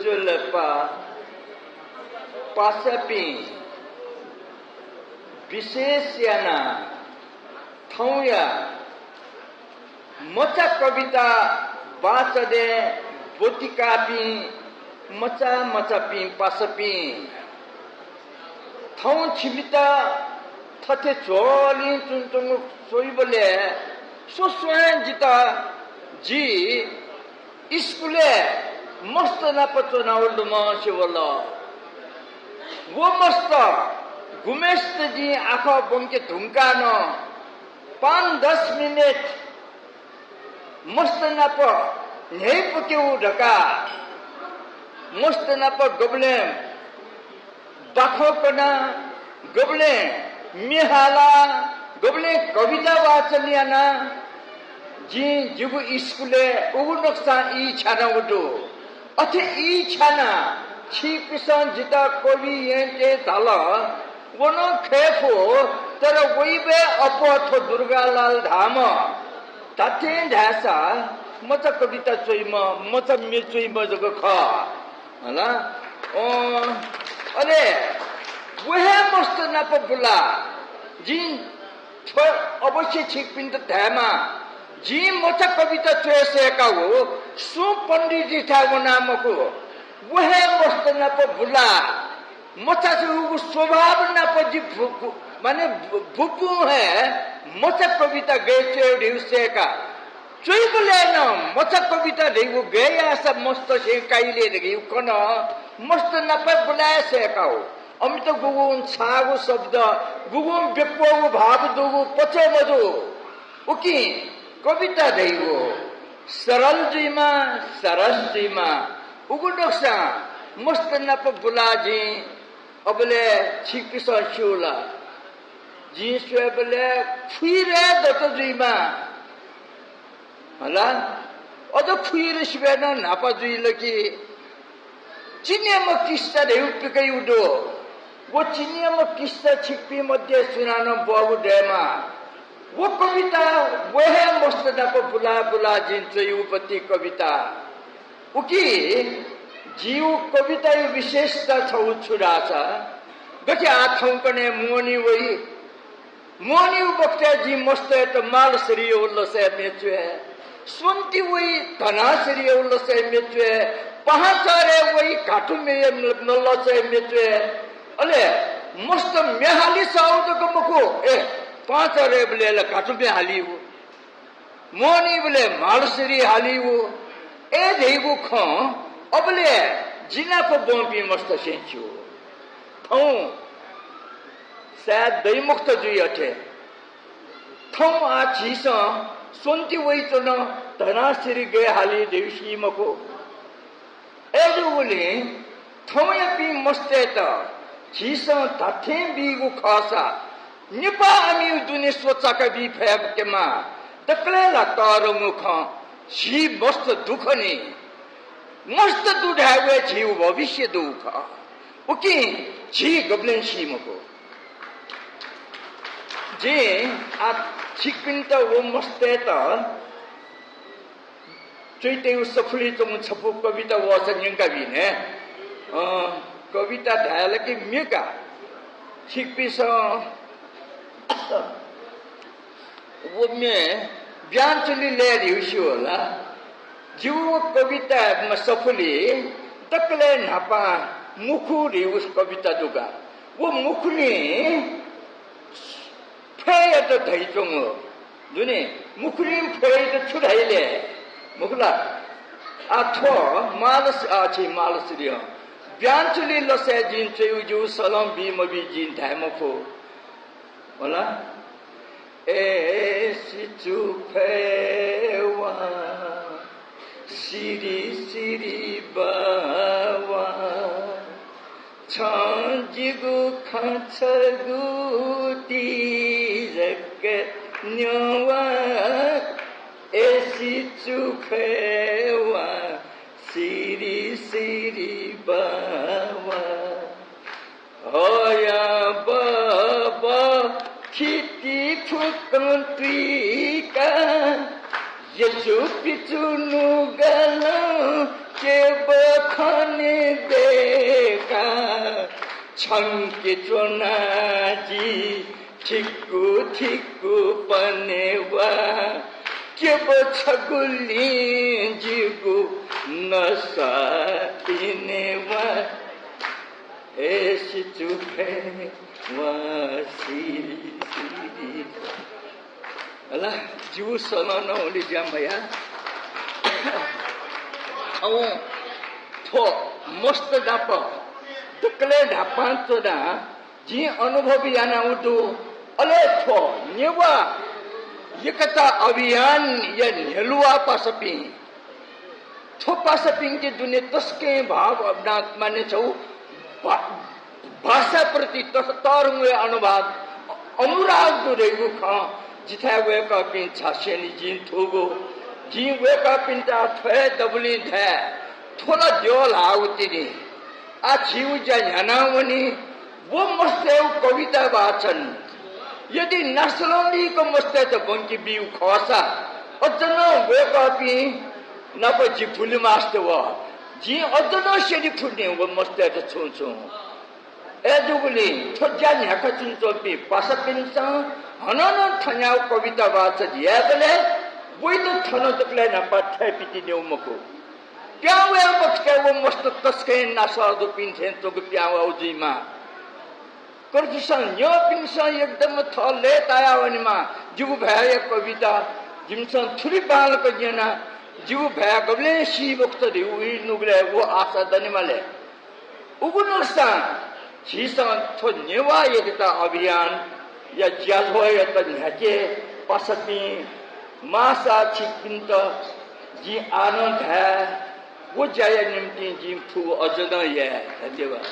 Ujulapa Pasapi Vishesyana Thauya Macha Kavita Bachade Botikapi Macha Machapi Pasapi Thau Chimita Tate Choli Tuntung Soibole Soswan Jita Ji Iskule Masta Napatona Olduma Shivala Womasta Gumesta Ji Aka Bonke Tunkano 5-10 minute Masta Napa Nepuke Udaka Masta Napa Goblem Bakhopana Goblem Mihala Goblem Kavita Vachaliana Ji Jubu Iskule Ugunoksa E Chana Udu Ate E Chana Chi Pisan Jita Kovi Yente Tala Wono Kefo Tara Weibe Apo Durga Lal Dhama Tatin Dhasa Mata Kavita Choima Mata Michoima Jogakha Hala Are Wehe Mosta Napa Bula Jin Oboshe Chikpin the Dhama Ji Mata Kavita Choese Kawo Su Panditi Thagunamako Wehe Mosta Napa Bula Mata Su Swabhab Napa Ji Mane Bhupu hai Mata Kavita Geche Divseka Chuikuleno Mata Kavita Devu Gaya Sab Mosta Shekaile Devu Kono Mosta Napa Bula Sekao Amita Gugun Sagu Sabda Gugun Bikpo Bhav Dugu Pache Madu Uki Kavita Devu Saral Jima Saras Jima Ugudoksa Mosta Napa Bulaji Abale Chikisa Shula Jinswebele Fire Data Jima Hala Oda Fire Shvena Napa Jilaki Chinyama Kista Deupika Udo What Chinyama Kista Chikpi Madhya Sunana Babu Dema What Kavita Wehe Mosta Napa Bula Bula Jinsa Upati Kavita Uki Jiu Kavita Visheshta Chauchurasa Gati Athankane Moni Wai Moni Bakta Ji Mosta to Mal Sri Ulla Se Metwe Swanti Wai Tana Sri Ulla Se Metwe Pahachare Wai Katume Nulla Se Metwe Ale Mosta Mehali Saud Gumuku Pahachare Bele Katume Haliwu Moni Bele Mal Sri Haliwu Devu Khan Obale Jina for Bombi Mosta Senchu Thong Sad Daimukta Juyate Thong A Chisa Sunti Waitona Tanasiri Gay Hali Devishi Mako Eduli Thomayapi Mosteta Chisa Tatin Bigu Kasa Nipa Ami Duniswataka Bi Fab Kema Takla Taro Mukha She Mosta Dukani Mosta Dudhawe Jiu Bavishya Duka Uki Ji Goblin Shimako Ji at Chikpinta Womosteta Treaty Safri to Chapu Kavita was a Yankavine Kavita Dialaki Mika Chikpisa Women Bianchuli led usual Jiu Kavita Masafuli Takle Napa Mukuri was Kavita Duga Wo Mukuni Pray at the Taichungo Duni Mukurim pray the Chudale Mukula Atwa Malas Archi Malasidio Bianchuli Losajin Cheju Salam Bimabi Jin Tamako Wala Situ Pewa Siri Bawa Chanjigu Kanchagu Tizak Nyawa Situ Pewa Siri Bawa Oya Baba Kiti Pukun Trika Yesu Pitu Nugala Keba Khane छंके चोनाजी ठिक्कु ठिक्कु पनेवा के छगुली जिगु नसा पिनेवा ऐसी चुखे वासी अल्लाह जीव सलान ओली जामया औ थो मस्त डाप तकले ढापान चोदा जी अनुभवी आना उदु अले थो नेवा यकता अभियान या नेलुआ पासपी थो पासपिंग के दुने तस्के भाव अपनात माने छौ भाषा प्रति तरुंगे अनुवाद अनुराग दुरेगु खा जिथा वेका पिन छाशेनी जिन थोगो जी वेका पिन ता थे दबली थे थोड़ा जोल आउतिनी आ जीव जनावनी वो मस्ते कविता वाचन यदि नसलोनी को मस्ते तो बंकी बीउ खसा अजनो वेका पिन नप जी फुल मास्ते व जी अजनो शेडी फुलने वो मस्ते तो छुछु एजुगुली छोजा न्याका चुनचोपी पासपिनसा हननो थन्याउ कविता वाचन याबले वही तो थनो तकले न पाठे पिति नेउमको प्यावे मक्के वो मस्त तस्के नासा दो पिनथेन तो प्यावा उजीमा करजुसन यो पिनसा एकदम थले ताया वनिमा जुगु भय कविता जिमसन थुरी बाल को जना जुगु भय गबले सी वक्त दे उई नुगले वो आशा दनिमाले उगुनसा जीसन थो नेवा एकता अभियान या ज्याझोय त न्याके पसती मासा छिकिन्त जी आनन्द है वो जय निम्ति जी फु अजन ये धन्यवाद।